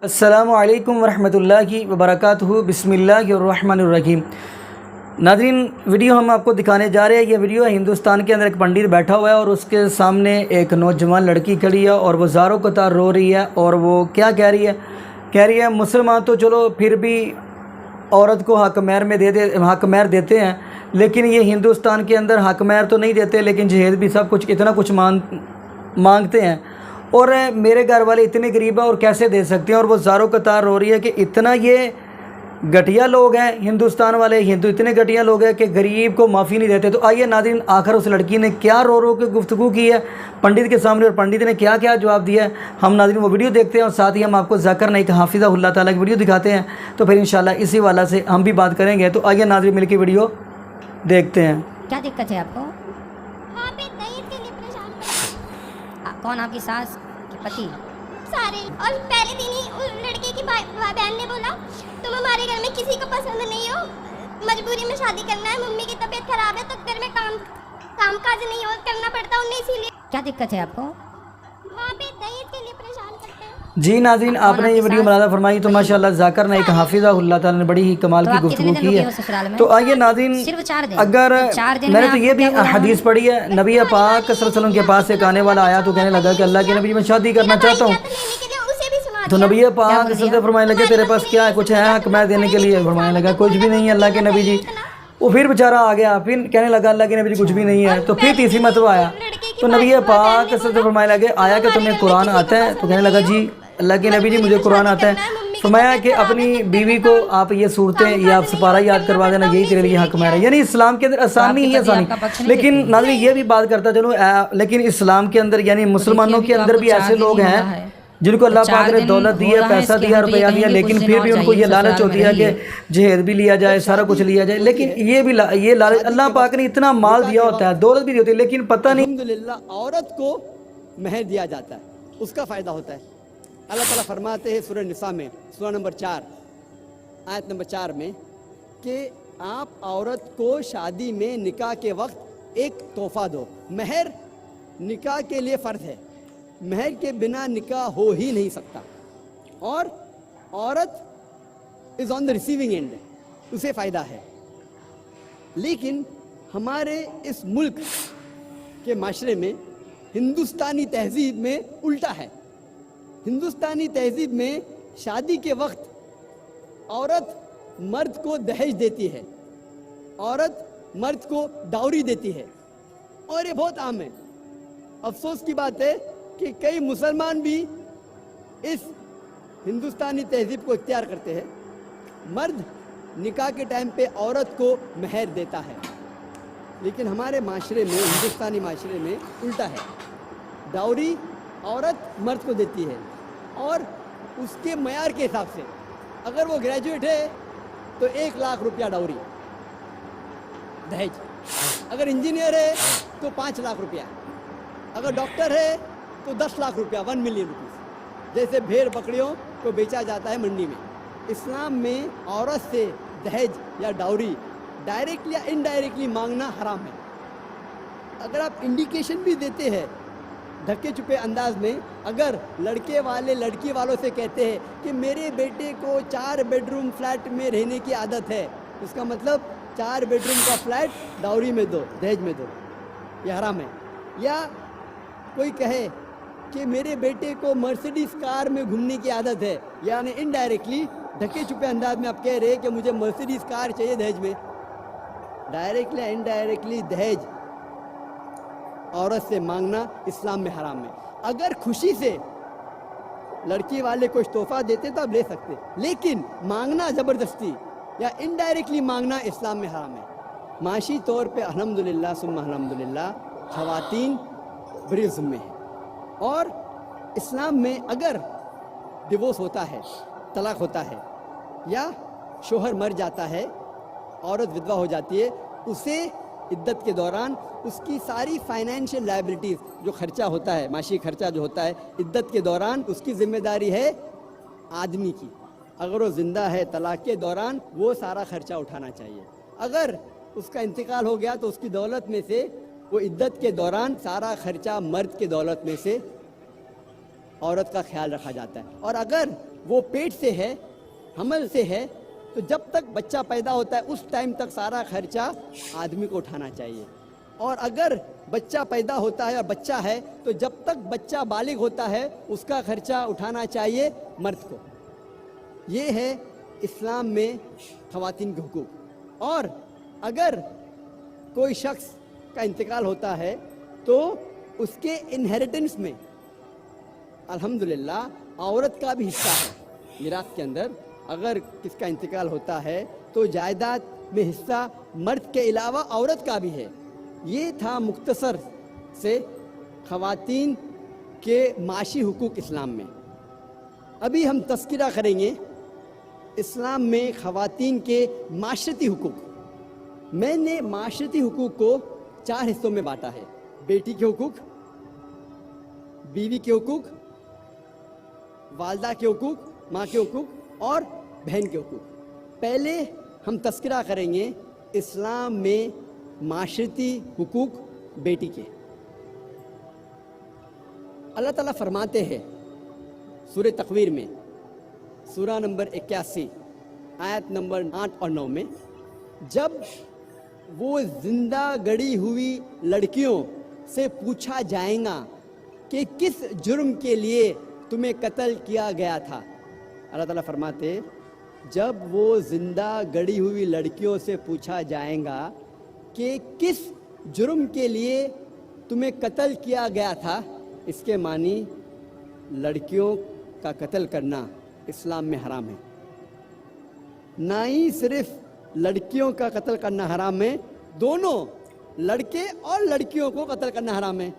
السلام علیکم ورحمۃ اللہ وبرکاتہ۔ بسم اللہ الرحمن الرحیم۔ ناظرین، ویڈیو ہم آپ کو دکھانے جا رہے ہیں۔ یہ ویڈیو ہے ہندوستان کے اندر ایک پنڈت بیٹھا ہوا ہے اور اس کے سامنے ایک نوجوان لڑکی کھڑی ہے اور وہ زاروں قطار رو رہی ہے، اور وہ کیا کہہ رہی ہے مسلمان تو چلو پھر بھی عورت کو حق مہر دیتے ہیں، لیکن یہ ہندوستان کے اندر حق مہر تو نہیں دیتے، لیکن جہیز بھی سب کچھ اتنا کچھ مانگتے ہیں، اور میرے گھر والے اتنے غریب ہیں اور کیسے دے سکتے ہیں۔ اور وہ زاروں قطار رو رہی ہے کہ اتنا یہ گھٹیا لوگ ہیں ہندوستان والے، ہندو اتنے گھٹیا لوگ ہیں کہ غریب کو معافی نہیں دیتے۔ تو آئیے ناظرین، آخر اس لڑکی نے کیا رو کے گفتگو کی ہے پنڈت کے سامنے، اور پنڈت نے کیا جواب دیا ہے، ہم ناظرین وہ ویڈیو دیکھتے ہیں، اور ساتھ ہی ہم آپ کو ذاکر نائک حافظہ اللہ تعالیٰ کی ویڈیو دکھاتے ہیں، تو پھر انشاءاللہ اسی والا سے ہم بھی بات کریں گے۔ تو آئیے ناظرین مل کے ویڈیو دیکھتے ہیں۔ کیا دقت ہے آپ کو؟ وہاں پہ دہیج کے لیے پریشان کرتے ہیں کون آپ کی ساس کے پتی؟ سارے، اور پہلے دن ہی اس لڑکے کی بہن نے بولا تم ہمارے گھر میں کسی کو پسند نہیں ہو، مجبوری میں شادی کرنا ہے، ممی کی طبیعت خراب ہے تو گھر میں کام کاج نہیں ہو کرنا پڑتا انہیں، اسی لیے۔ کیا دقت ہے آپ کو؟ وہاں پہ دہیج کے لیے پریشان کرتے ہیں۔ جی ناظرین، آپ نے یہ ویڈیو ملاحظہ فرمائی تو ماشاءاللہ ذاکر نائک حافظہ اللہ تعالیٰ نے بڑی ہی کمال کی گفتگو کی ہے۔ تو آئیے ناظرین، اگر میں نے تو یہ بھی حدیث پڑھی ہے، نبی پاک صلی اللہ علیہ وسلم کے پاس ایک آنے والا آیا تو کہنے لگا کہ اللہ کے نبی میں شادی کرنا چاہتا ہوں، تو نبی پاک صلی اللہ علیہ وسلم فرمانے لگے تیرے پاس کیا ہے، کچھ ہے حق مہر دینے کے لیے؟ فرمانے لگا کچھ بھی نہیں ہے اللہ کے نبی جی۔ وہ پھر بیچارہ آ گیا، پھر کہنے لگا اللہ کے نبی جی کچھ بھی نہیں ہے، تو پھر تیسری مرتبہ آیا تو نبی پاک صلی اللہ علیہ وسلم فرمانے لگے آیا کہ تمہیں قرآن آتا ہے؟ تو کہنے لگا جی اللہ کے نبی جی مجھے قرآن آتا ہے۔ فرمایا کہ اپنی بیوی کو آپ یہ صورتیں یا آپ سپارہ یاد کروا دینا، یہی تیرے لیے حق مہر ہے۔ یعنی اسلام کے اندر آسانی ہی آسانی۔ لیکن ناظرین یہ بھی بات کرتا چلو، لیکن اسلام کے اندر یعنی مسلمانوں کے اندر بھی ایسے لوگ ہیں جن کو اللہ پاک نے دولت دی ہے، پیسہ دیا، روپیہ دیا، لیکن پھر بھی ان کو یہ لالچ ہوتی ہے کہ جہیز بھی لیا جائے، سارا کچھ لیا جائے۔ لیکن یہ لالچ، اللہ پاک نے اتنا مال دیا ہوتا ہے، دولت بھی دی ہوتی ہے، لیکن پتہ نہیں الحمدللہ عورت کو مہر دیا جاتا ہے، اس کا فائدہ ہوتا ہے۔ اللہ تعالیٰ فرماتے ہیں سورہ نساء میں، سورہ نمبر 4 آیت نمبر 4 میں کہ آپ عورت کو شادی میں نکاح کے وقت ایک تحفہ دو۔ مہر نکاح کے لیے فرض ہے، مہر کے بنا نکاح ہو ہی نہیں سکتا، اور عورت از آن دا ریسیونگ اینڈ، اسے فائدہ ہے۔ لیکن ہمارے اس ملک کے معاشرے میں، ہندوستانی تہذیب میں الٹا ہے۔ ہندوستانی تہذیب میں شادی کے وقت عورت مرد کو دہیج دیتی ہے، عورت مرد کو ڈاوری دیتی ہے، اور یہ بہت عام ہے۔ افسوس کی بات ہے کہ کئی مسلمان بھی اس ہندوستانی تہذیب کو اختیار کرتے ہیں۔ مرد نکاح کے ٹائم پہ عورت کو مہر دیتا ہے، لیکن ہمارے معاشرے میں، ہندوستانی معاشرے میں الٹا ہے۔ ڈاوری عورت مرد کو دیتی ہے، اور اس کے معیار کے حساب سے اگر وہ گریجویٹ ہے تو 1 لاکھ روپیہ ڈاوری دہیج، اگر انجینئر ہے تو 5 لاکھ روپیہ، اگر ڈاکٹر ہے تو 10 لاکھ روپیہ، 1 ملین روپیز، جیسے بھیڑ بکریوں کو بیچا جاتا ہے منڈی میں۔ اسلام میں عورت سے دہیج یا ڈاوری ڈائریکٹلی یا انڈائریکٹلی مانگنا حرام ہے۔ اگر آپ انڈیکیشن بھی دیتے ہیں دھکے چھپے انداز میں، اگر لڑکے والے لڑکی والوں سے کہتے ہیں کہ میرے بیٹے کو 4 بیڈ روم فلیٹ میں رہنے کی عادت ہے، اس کا مطلب 4 بیڈ روم کا فلیٹ ڈاوری میں دو، دہیج میں دو، یہ حرام ہے۔ یا کوئی کہے کہ میرے بیٹے کو مرسیڈیز کار میں گھومنے کی عادت ہے، یعنی انڈائریکٹلی دھکے چھپے انداز میں آپ کہہ رہے ہیں کہ مجھے مرسیڈیز کار چاہیے دہیج میں۔ ڈائریکٹلی انڈائریکٹلی دہیج عورت سے مانگنا اسلام میں حرام ہے۔ اگر خوشی سے لڑکی والے کچھ تحفہ دیتے تو آپ لے سکتے، لیکن مانگنا زبردستی یا انڈائریکٹلی مانگنا اسلام میں حرام ہے۔ معاشی طور پہ الحمدللہ ثم الحمدللہ خواتین بری ذمہ ہیں، اور اسلام میں اگر ڈیورس ہوتا ہے، طلاق ہوتا ہے، یا شوہر مر جاتا ہے، عورت ودوا ہو جاتی ہے، اسے عدت کے دوران اس کی ساری فائنینشیل لائبلٹیز، جو خرچہ ہوتا ہے، معاشی خرچہ جو ہوتا ہے عدت کے دوران، اس کی ذمہ داری ہے آدمی کی۔ اگر وہ زندہ ہے طلاق کے دوران وہ سارا خرچہ اٹھانا چاہیے۔ اگر اس کا انتقال ہو گیا تو اس کی دولت میں سے وہ عدت کے دوران سارا خرچہ مرد کے دولت میں سے عورت کا خیال رکھا جاتا ہے۔ اور اگر وہ پیٹ سے ہے, حمل سے ہے, تو جب تک بچہ پیدا ہوتا ہے اس ٹائم تک سارا خرچہ آدمی کو اٹھانا چاہیے. اور اگر بچہ پیدا ہوتا ہے اور بچہ ہے تو جب تک بچہ بالغ ہوتا ہے اس کا خرچہ اٹھانا چاہیے مرد کو. یہ ہے اسلام میں خواتین کے حقوق. اور اگر کوئی شخص کا انتقال ہوتا ہے تو اس کے انہیریٹنس میں الحمدللہ عورت کا بھی حصہ ہے. میراث کے اندر اگر کس کا انتقال ہوتا ہے تو جائیداد میں حصہ مرد کے علاوہ عورت کا بھی ہے. یہ تھا مختصر سے خواتین کے معاشی حقوق اسلام میں. ابھی ہم تذکرہ کریں گے اسلام میں خواتین کے معاشرتی حقوق. میں نے معاشرتی حقوق کو 4 حصوں میں بانٹا ہے: بیٹی کے حقوق, بیوی کے حقوق, والدہ کے حقوق, ماں کے حقوق اور بہن کے حقوق. پہلے ہم تذکرہ کریں گے اسلام میں معاشرتی حقوق بیٹی کے. اللہ تعالیٰ فرماتے ہیں سورہ تکویر میں, سورہ نمبر 81 آیت نمبر 8 اور 9 میں, جب وہ زندہ گڑی ہوئی لڑکیوں سے پوچھا جائے گا کہ کس جرم کے لیے تمہیں قتل کیا گیا تھا. اللہ تعالیٰ فرماتے جب وہ زندہ گڑی ہوئی لڑکیوں سے پوچھا جائے گا کہ کس جرم کے لیے تمہیں قتل کیا گیا تھا, اس کے معنی لڑکیوں کا قتل کرنا اسلام میں حرام ہے. نہ ہی صرف لڑکیوں کا قتل کرنا حرام ہے, دونوں لڑکے اور لڑکیوں کو قتل کرنا حرام ہے.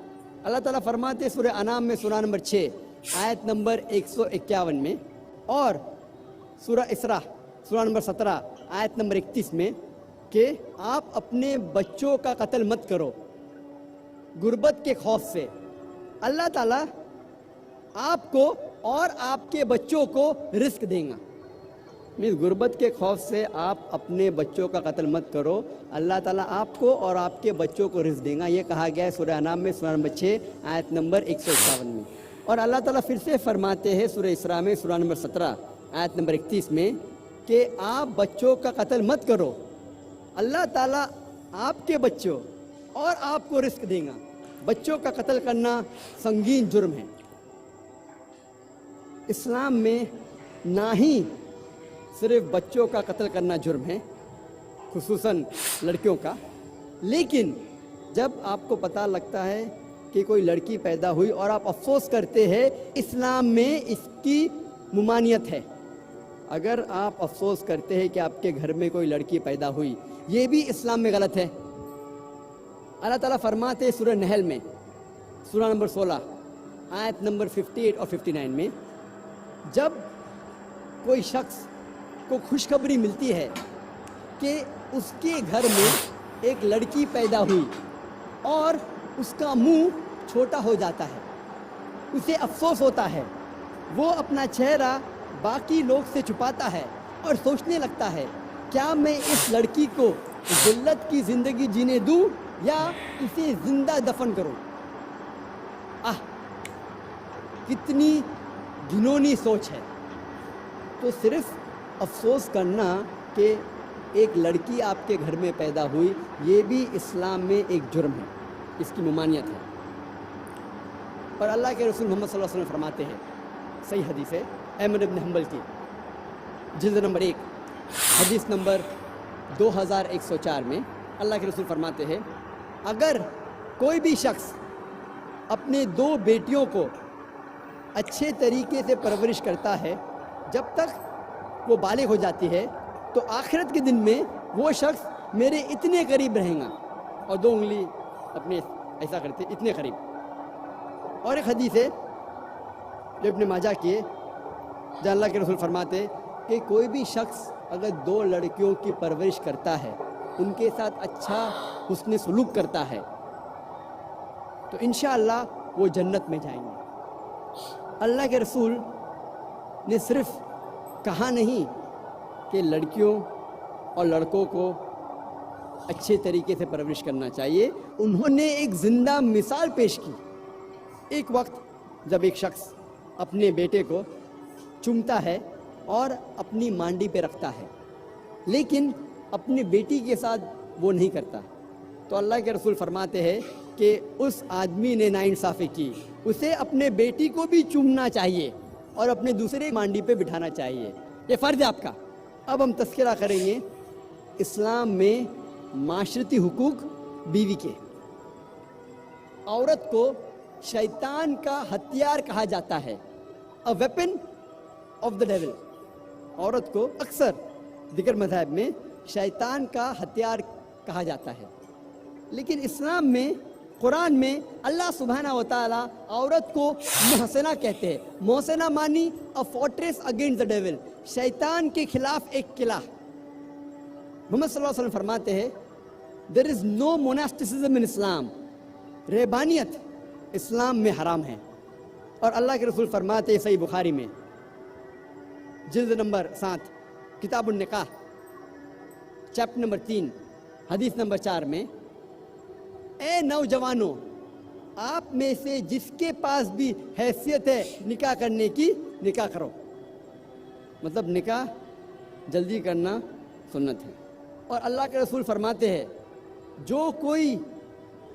اللہ تعالیٰ فرماتے سورہ انعام میں سورہ نمبر 6 آیت نمبر 151 میں اور سورہ اسراء سورہ نمبر 17 آیت نمبر 31 میں کہ آپ اپنے بچوں کا قتل مت کرو غربت کے خوف سے. اللہ تعالیٰ آپ کو اور آپ کے بچوں کو رزق دیں گا. غربت کے خوف سے آپ اپنے بچوں کا قتل مت کرو, اللہ تعالیٰ آپ کو اور آپ کے بچوں کو رزق دیں گا. یہ کہا گیا ہے سورہ انعام میں سورہ نمبر 6 آیت نمبر 151 میں. اور اللہ تعالیٰ پھر سے فرماتے ہیں سورہ اسراء میں سورہ نمبر 17 آیت نمبر 31 میں کہ آپ بچوں کا قتل مت کرو, اللہ تعالیٰ آپ کے بچوں اور آپ کو رزق دیں گا. بچوں کا قتل کرنا سنگین جرم ہے. اسلام میں نہ ہی صرف بچوں کا قتل کرنا جرم ہے, خصوصاً لڑکیوں کا, لیکن جب آپ کو پتہ لگتا ہے کہ کوئی لڑکی پیدا ہوئی اور آپ افسوس کرتے ہیں, اسلام میں اس کی ممانعت ہے. اگر آپ افسوس کرتے ہیں کہ آپ کے گھر میں کوئی لڑکی پیدا ہوئی, یہ بھی اسلام میں غلط ہے. اللہ تعالیٰ فرماتے سورہ نحل میں سورہ نمبر 16 آیت نمبر 58 اور 59 میں, جب کوئی شخص کو خوشخبری ملتی ہے کہ اس کے گھر میں ایک لڑکی پیدا ہوئی اور اس کا منہ چھوٹا ہو جاتا ہے, اسے افسوس ہوتا ہے. وہ اپنا چہرہ باقی لوگ سے چھپاتا ہے اور سوچنے لگتا ہے کیا میں اس لڑکی کو ذلت کی زندگی جینے دوں یا اسے زندہ دفن کروں. کتنی گھنونی سوچ ہے. تو صرف افسوس کرنا کہ ایک لڑکی آپ کے گھر میں پیدا ہوئی, یہ بھی اسلام میں ایک جرم ہے, اس کی ممانعت ہے. پر اللہ کے رسول محمد صلی اللہ علیہ وسلم فرماتے ہیں, صحیح حدیث ہے احمد بن حنبل کی, جلد نمبر 1 حدیث نمبر 2104 میں اللہ کے رسول فرماتے ہیں, اگر کوئی بھی شخص اپنے 2 بیٹیوں کو اچھے طریقے سے پرورش کرتا ہے جب تک وہ بالغ ہو جاتی ہے, تو آخرت کے دن میں وہ شخص میرے اتنے قریب رہیں گا, اور 2 انگلی اپنے ایسا کرتے اتنے قریب. اور ایک حدیث ہے جو ابن ماجہ کی ہے, جہاں اللہ کے رسول فرماتے کہ کوئی بھی شخص اگر 2 لڑکیوں کی پرورش کرتا ہے, ان کے ساتھ اچھا حسن سلوک کرتا ہے, تو انشاءاللہ وہ جنت میں جائیں گے. اللہ کے رسول نے صرف کہا نہیں کہ لڑکیوں اور لڑکوں کو اچھے طریقے سے پرورش کرنا چاہیے, انہوں نے ایک زندہ مثال پیش کی. ایک وقت جب ایک شخص اپنے بیٹے کو चूमता है और अपनी मांडी पे रखता है, लेकिन अपनी बेटी के साथ वो नहीं करता। तो अल्लाह के रसूल फरमाते हैं कि उस आदमी ने नाइंसाफ़ी की, उसे अपने बेटी को भी चूमना चाहिए और अपने दूसरे मांडी पे बिठाना चाहिए, ये फ़र्ज़ है आपका। अब हम तज़किरा करेंगे इस्लाम में माशरती हुकूक बीवी के। औरत को शैतान का हथियार कहा जाता है, a weapon of the devil. औरत को अक्सर दिगर मज़हब में शैतान का हथियार कहा जाता है, लेकिन इस्लाम में, कुरान में अल्लाह सुब्हाना व तआला औरत को मोहसिना कहते हैं। मोहसिना मानी अ फोर्ट्रेस अगेंस्ट द डेविल, शैतान के खिलाफ एक किला। मोहम्मद सल्लल्लाहु अलैहि वसल्लम फरमाते हैं देयर इज़ नो मोनास्टिसिज्म इन इस्लाम, रहबानियत इस्लाम में हराम है। और अल्लाह के रसूल फरमाते हैं सही बुखारी में जिल्द नंबर 7 किताबुन निकाह चैप्टर नंबर 3 हदीस नंबर 4 में, ए नौजवानों, आप में से जिसके पास भी हैसियत है निकाह करने की, निकाह करो। मतलब निकाह जल्दी करना सुन्नत है। और अल्लाह के रसूल फरमाते हैं जो कोई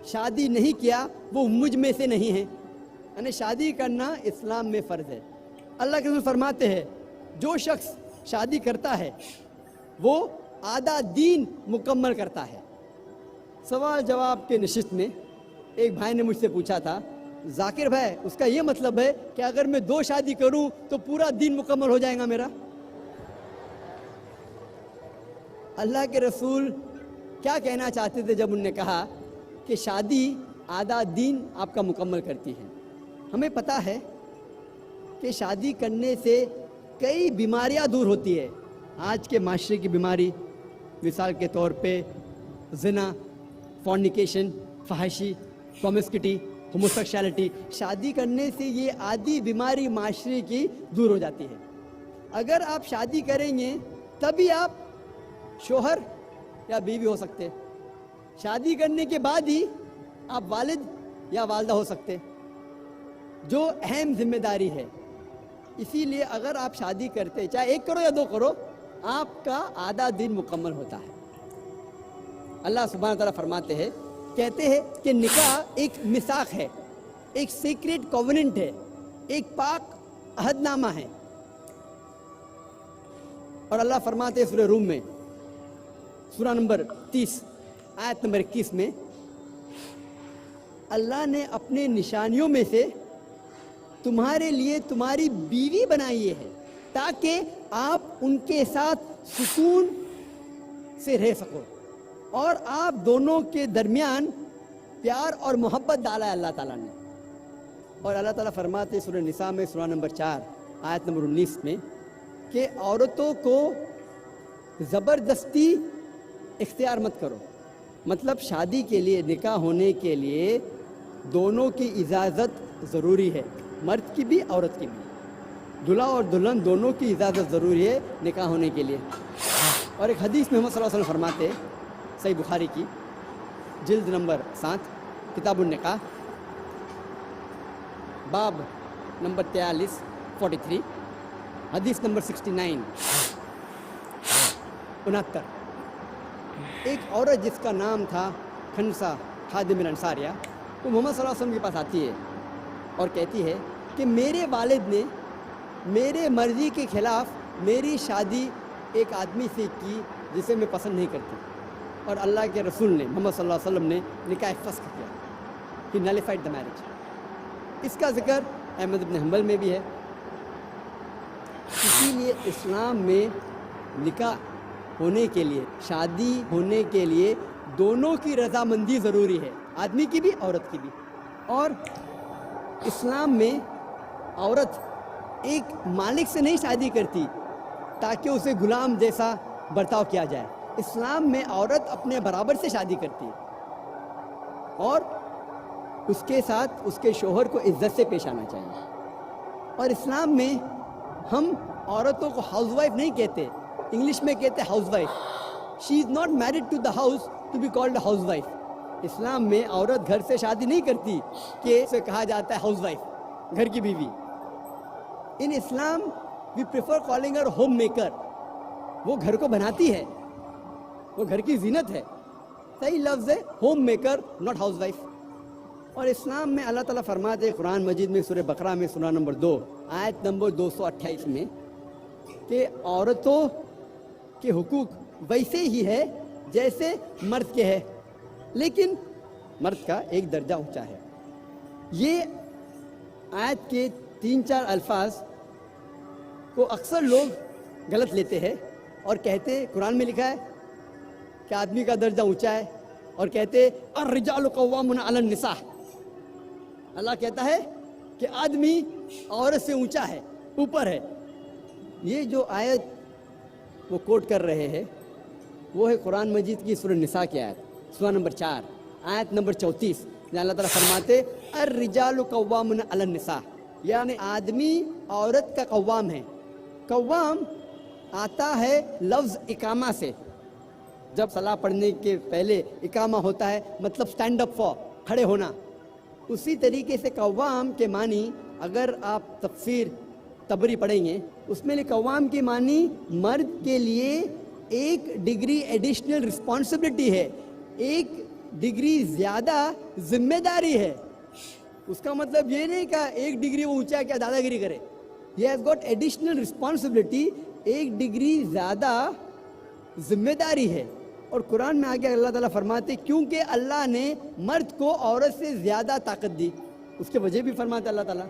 शादी नहीं किया वो मुझ में से नहीं है, यानी शादी करना इस्लाम में फ़र्ज़ है। अल्लाह के रसूल फरमाते हैं जो शख्स शादी करता है वो आधा दीन मुकम्मल करता है। सवाल जवाब के नशिस्त में एक भाई ने मुझसे पूछा था, जाकिर भाई उसका ये मतलब है कि अगर मैं 2 शादी करूं तो पूरा दीन मुकम्मल हो जाएगा मेरा? अल्लाह के रसूल क्या कहना चाहते थे जब उनने कहा कि शादी आधा दीन आपका मुकम्मल करती है? हमें पता है कि शादी करने से कई बीमारियां दूर होती है। आज के माशरे की बीमारी, मिसाल के तौर पे ज़िना, फॉर्निकेशन, फहाशी, प्रोमिस्किटी, होमोसेक्सुअलिटी, शादी करने से ये आदि बीमारी माशरे की दूर हो जाती है। अगर आप शादी करेंगे तभी आप शोहर या बीवी हो सकते, शादी करने के बाद ही आप वालिद या वालदा हो सकते, जो अहम जिम्मेदारी है। इसीलिए अगर आप शादी करते, चाहे 1 करो या 2 करो, आपका आधा दिन मुकम्मल होता है। अल्लाह सुब्हानहू व तआला फरमाते हैं, कहते हैं कि निकाह एक मिसाक है, एक सीक्रेट कॉवेनेंट है, एक पाक अहदनामा है। और अल्लाह फरमाते हैं सूरह रूम में, सूरा नंबर 30 आयत नंबर 21 में, अल्लाह ने अपने निशानियों में से तुम्हारे लिए तुम्हारी बीवी बनाई है ताकि आप उनके साथ सुकून से रह सको और आप दोनों के दरमियान प्यार और मोहब्बत डाला है अल्लाह ताला ने। और अल्लाह ताला फरमाते सूरह निसा में सूरा नंबर 4 आयत नंबर 19 में कि औरतों को ज़बरदस्ती इख्तियार मत करो। मतलब शादी के लिए, निकाह होने के लिए दोनों की इजाज़त ज़रूरी है, मर्द की भी औरत की भी। दूल्हा और दुल्हन दोनों की इजाज़त ज़रूरी है निकाह होने के लिए। और एक हदीस में मोहम्मद सल्लल्लाहु अलैहि वसल्लम फरमाते, सही बुखारी की जिल्द नंबर 7 किताबुन निकाह बाब नंबर 43 हदीस नंबर 69 69, एक औरत जिसका नाम था खनसा खादिम अंसारिया, वो मोहम्मद सल्लल्लाहु अलैहि वसल्लम के पास आती है और कहती है कि मेरे वालिद ने मेरे मर्ज़ी के ख़िलाफ़ मेरी शादी एक आदमी से की जिसे मैं पसंद नहीं करती। और अल्लाह के रसूल ने, मोहम्मद सल्लल्लाहु अलैहि वसल्लम ने निकाह फ़स्ख़ किया, ही नलिफाइड द मैरिज। इसका ज़िक्र अहमद इब्न हंबल में भी है। इसीलिए इस्लाम में निकाह होने के लिए, शादी होने के लिए दोनों की रज़ामंदी ज़रूरी है, आदमी की भी औरत की भी। और इस्लाम में औरत एक मालिक से नहीं शादी करती ताकि उसे गुलाम जैसा बर्ताव किया जाए। इस्लाम में औरत अपने बराबर से शादी करती है और उसके साथ उसके शोहर को इज्जत से पेश आना चाहिए। और इस्लाम में हम औरतों को हाउसवाइफ नहीं कहते, इंग्लिश में कहते housewife. She is not married to the house to be called housewife. Islam में औरत घर से शादी नहीं करती कि उसे कहा जाता है हाउसवाइफ, घर की बीवी। In Islam we prefer calling her homemaker. वो घर को बनाती है, वो घर की जीनत है. सही लफ्ज़ है home maker, not house wife. और इस्लाम में अल्लाह ताला फरमाते हैं कुरान मजीद में सूरह बकरा में सूरा नंबर 2 आयत नंबर 228 में कि औरतों के हुकूक वैसे ही है जैसे मर्द के है, लेकिन मर्द का एक दर्जा ऊंचा है. ये आयत के 3-4 अल्फाज को अक्सर लोग गलत लेते हैं और कहते हैं कुरान में लिखा है कि आदमी का दर्जा ऊंचा है, और कहते अर्रिजालु कव्वामुन अलन निसा. अल्लाह कहता है कि आदमी औरत से ऊंचा है, ऊपर है. ये जो आयत वो कोट कर रहे हैं वो है कुरान मजीद की सूरह निसा की आयत, सूरा नंबर 4 आयत नंबर 34, जहाँ अल्लाह ताला फरमाते अर्रिजालु कव्वामुन अलन निसा, यानी आदमी औरत का कव्वाम है. कव्वाम आता है लफ्ज़ इकामा से. जब सलाह पढ़ने के पहले इकामा होता है, मतलब स्टैंड अप फॉर, खड़े होना. उसी तरीके से कव्वाम के मानी अगर आप तफसीर तबरी पढ़ेंगे उसमें कव्वाम की मानी मर्द के लिए एक डिग्री एडिशनल रिस्पॉन्सिबिलिटी है, एक डिग्री ज़्यादा जिम्मेदारी है. उसका मतलब ये नहीं कि एक डिग्री वो ऊंचा क्या दादागिरी करे. He has got additional responsibility, एक डिग्री ज़्यादा जिम्मेदारी है. और कुरान में आगे अल्लाह ताला फरमाते क्योंकि अल्लाह ने मर्द को औरत से ज़्यादा ताकत दी, उसके वजह भी फरमाते अल्लाह ताला.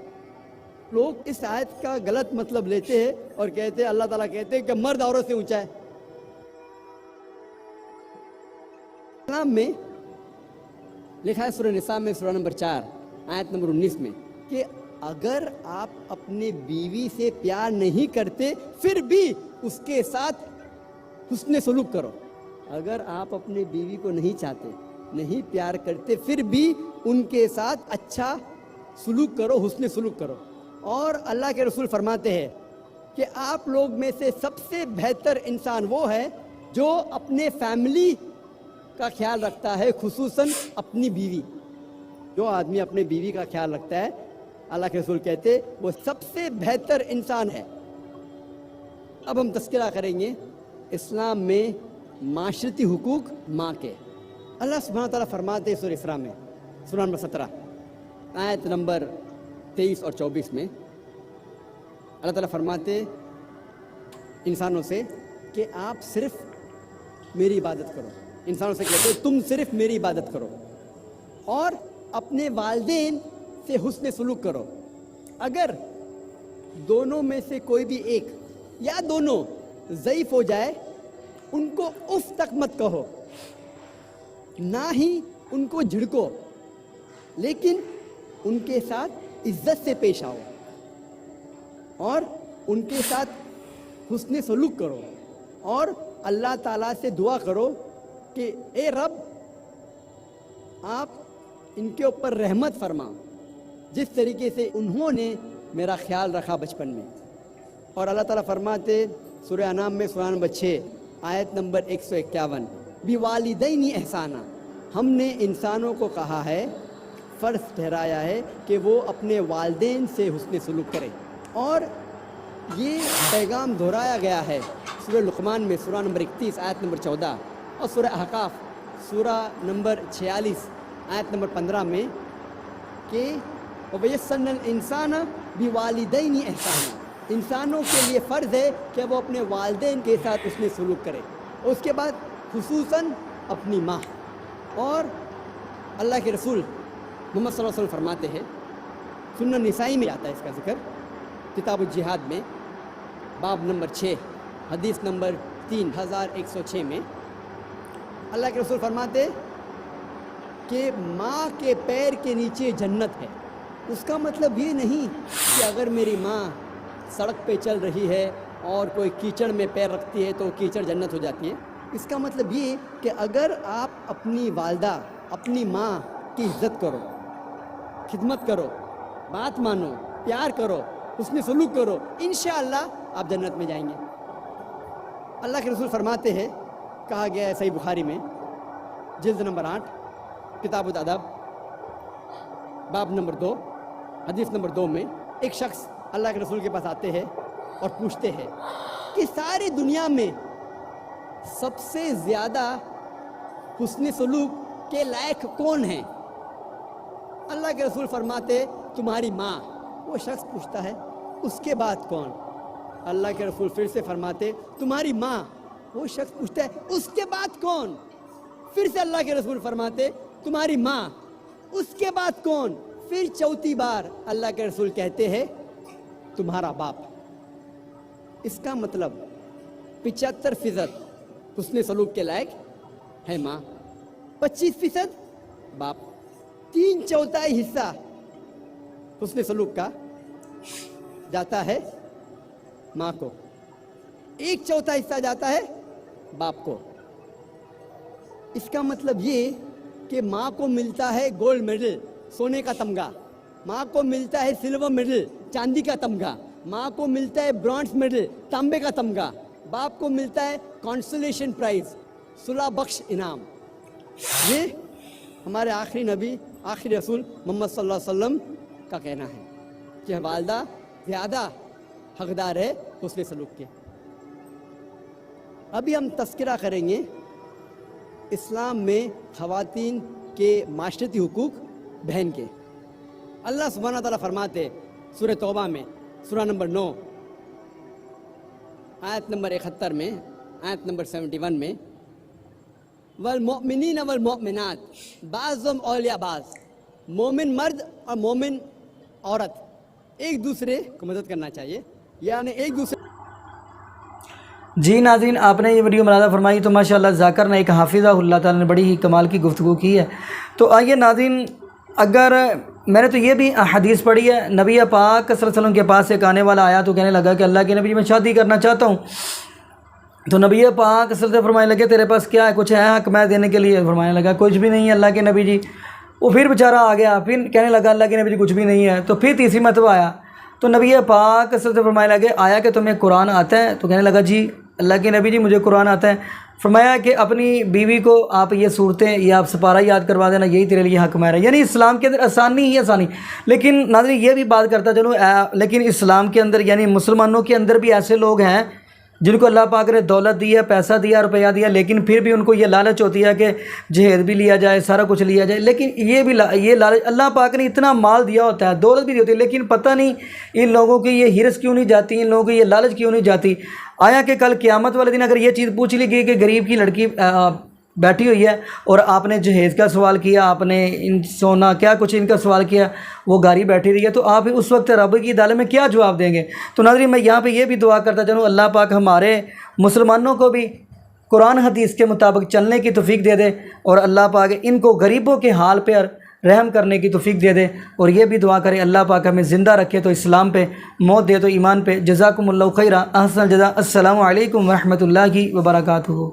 लोग इस आयत का गलत मतलब लेते हैं और कहते हैं अल्लाह ताला कहते हैं कि मर्द औरत से ऊंचा है. इस्लाम में लिखा है सूरह निसा में सूरा नंबर 4 आयत नंबर 19 में कि अगर आप अपने बीवी से प्यार नहीं करते फिर भी उसके साथ हुस्न सलूक करो. अगर आप अपने बीवी को नहीं चाहते, नहीं प्यार करते, फिर भी उनके साथ अच्छा सलूक करो, हुस्न सलूक करो. और अल्लाह के रसूल फरमाते हैं कि आप लोग में से सबसे बेहतर इंसान वो है जो अपने फैमिली का ख्याल रखता है, खुसूसन अपनी बीवी. जो आदमी अपने बीवी का ख्याल रखता है, अल्लाह के रसूल कहते वो सबसे बेहतर इंसान है. अब हम तज़किरा करेंगे इस्लाम में माशरती हुकूक माँ के. अल्लाह सुब्हानहू तआला फरमाते सूरह इसरा में सूरा नंबर 17 आयत नंबर 23 और 24 में अल्लाह ताला फरमाते इंसानों से कि आप सिर्फ मेरी इबादत करो. इंसानों से कहते तुम सिर्फ मेरी इबादत करो और अपने वालिदैन से हुस्न सलूक करो. अगर दोनों में से कोई भी एक या दोनों ज़ईफ़ हो जाए, उनको उफ तक मत कहो, ना ही उनको झिड़को, लेकिन उनके साथ इज्जत से पेश आओ और उनके साथ हुस्न सलूक करो. और अल्लाह ताला से दुआ करो कि ए रब आप इनके ऊपर रहमत फरमाओ जिस तरीके से उन्होंने मेरा ख्याल रखा बचपन में. और अल्लाह ताला फरमाते सूरह अनाम में सूरा नंबर 6 आयत नंबर 151 बिवालिदैनी एहसाना, हमने इंसानों को कहा है, फ़र्ज़ ठहराया है कि वो अपने वालिदैन से हुस्न सलूक करें. और ये पैगाम दोहराया गया है सूरह लुक़मान में सूरा नंबर 31 आयत नंबर 14 और सूरह अहकाफ सूरा नंबर 46 आयत नंबर 15 में कि वयस्सनल इंसान बिवालिदैनी एहसाना, इंसानों के लिए फ़र्ज़ है कि वो अपने वालिदैन के साथ उसने सलूक करे. उसके बाद खुसूसन अपनी माँ. और अल्लाह के रसूल मोहम्मद सल्लल्लाहु अलैहि वसल्लम फरमाते हैं, सुन्नन निसाई में आता है इसका जिक्र, किताब जिहाद में बाब नंबर 6 हदीस नंबर 3106 में अल्लाह के रसूल फरमाते कि माँ के पैर के नीचे जन्नत है. उसका मतलब ये नहीं कि अगर मेरी माँ सड़क पे चल रही है और कोई कीचड़ में पैर रखती है तो कीचड़ जन्नत हो जाती है. इसका मतलब ये कि अगर आप अपनी वालदा, अपनी माँ की इज़्ज़त करो, खिदमत करो, बात मानो, प्यार करो, उसमें सलूक करो, इंशाअल्लाह आप जन्नत में जाएंगे. अल्लाह के रसूल फरमाते हैं, कहा गया है सही बुखारी में जिल्द नंबर 8 किताब अदब बाब नंबर 2 हदीस नंबर 2 में एक शख्स अल्लाह के रसूल के पास आते हैं और पूछते हैं कि सारी दुनिया में सबसे ज़्यादा हुस्न सलूक के लायक कौन है? अल्लाह के रसूल फरमाते तुम्हारी माँ। वो शख्स पूछता है उसके बाद कौन? अल्लाह के रसूल फिर से फरमाते तुम्हारी माँ। वो शख्स पूछता है उसके बाद कौन? फिर से अल्लाह के रसूल फरमाते तुम्हारी माँ। उसके बाद कौन? फिर चौथी बार अल्लाह के रसूल कहते हैं तुम्हारा बाप। इसका मतलब 75% हुस्न सलूक के लायक है माँ, 25% बाप, 3/4 हिस्सा हुस्न सलूक का जाता है माँ को, 1/4 हिस्सा जाता है बाप को। इसका मतलब ये कि माँ को मिलता है गोल्ड मेडल, सोने का तमगा, माँ को मिलता है सिल्वर मेडल, चांदी का तमगा, माँ को मिलता है ब्रॉन्ज मेडल, तांबे का तमगा, बाप को मिलता है कॉन्सोलेशन प्राइज, सुलह बख्श इनाम। ये हमारे आखिरी नबी, आखिरी रसूल मोहम्मद सल्लल्लाहु अलैहि वसल्लम का कहना है कि वालिदा ज़्यादा हकदार है हुस्न सलूक के। अभी हम तस्करा करेंगे इस्लाम में ख़वातीन के माशरती हुकूक बहन के। अल्लाह सुब्हानहू व तआला फरमाते सूरह तौबा में, सूरह नंबर 9 आयत नंबर 71 में, आयत नंबर 71 में, वल मोमिनीन वल मोमिनात बाज़ुम औलिया बाज़, मोमिन मर्द और मोमिन औरत एक दूसरे को मदद करना चाहिए, यानी एक दूसरे। जी नाज़रीन, आपने ये वीडियो मुलाज़ा फरमाई तो माशाअल्लाह ज़ाकर ने एक हाफिज़हुल्लाह ताला ने बड़ी ही कमाल की गुफ्तगू की है। तो आइए नाज़रीन, अगर मैंने तो ये भी हदीस पढ़ी है, नबी पाक सल्लल्लाहु अलैहि वसल्लम के पास एक आने वाला आया तो कहने लगा कि अल्लाह के नबी मैं शादी करना चाहता हूँ। तो नबी पाक सल्लल्लाहु अलैहि वसल्लम फरमाने लगे तेरे पास क्या है, कुछ है हक मैं देने के लिए? फरमाने लगा कुछ भी नहीं है अल्लाह के नबी जी। वो फिर बेचारा आ गया, फिर कहने लगा अल्लाह के नबी जी कुछ भी नहीं है। तो फिर तीसरी मरतबा आया तो नबी पाक सल्लल्लाहु अलैहि वसल्लम फरमाने लगे आया कि तुम्हें कुरान आता है? तो कहने लगा जी अल्लाह के नबी जी मुझे कुरान आता है। फरमाया कि अपनी बीवी को आप ये सूरतें या आप सपारा याद करवा देना, यही तेरे लिए हक मेरा। यानी इस्लाम के अंदर आसानी ही आसानी। लेकिन नाज़रीन ये भी बात करता चलो, लेकिन इस्लाम के अंदर यानी मुसलमानों के अंदर भी ऐसे लोग हैं जिनको अल्लाह पाक ने दौलत दी है, पैसा दिया, रुपया दिया, लेकिन फिर भी उनको ये लालच होती है कि जहेज भी लिया जाए, सारा कुछ लिया जाए। लेकिन ये लालच, अल्लाह पाक ने इतना माल दिया होता है, दौलत भी दी होती है, लेकिन पता नहीं इन लोगों की ये हिरस क्यों नहीं जाती, इन लोगों की ये लालच क्यों नहीं जाती। आया कि कल क़यामत वाले दिन अगर ये चीज़ पूछ ली गई कि गरीब की लड़की बैठी हुई है और आपने जहेज़ का सवाल किया, आपने इन सोना क्या कुछ इनका सवाल किया, वो गाड़ी बैठी रही है, तो आप उस वक्त रब की अदालत में क्या जवाब देंगे? तो नाज़रीन मैं यहाँ पे ये भी दुआ करता चलूँ अल्लाह पाक हमारे मुसलमानों को भी कुरान हदीस के मुताबिक चलने की तौफीक दे दे और अल्लाह पाक इनको गरीबों के हाल पर रहम करने की तौफीक दे दे। और ये भी दुआ करें अल्लाह पाक हमें ज़िंदा रखे तो इस्लाम पे, मौत दे तो ईमान पे। जज़ाकुमुल्लाहु खैरा, अहसन जज़ा। अस्सलामु अलैकुम व रहमतुल्लाहि व बरकातुहू।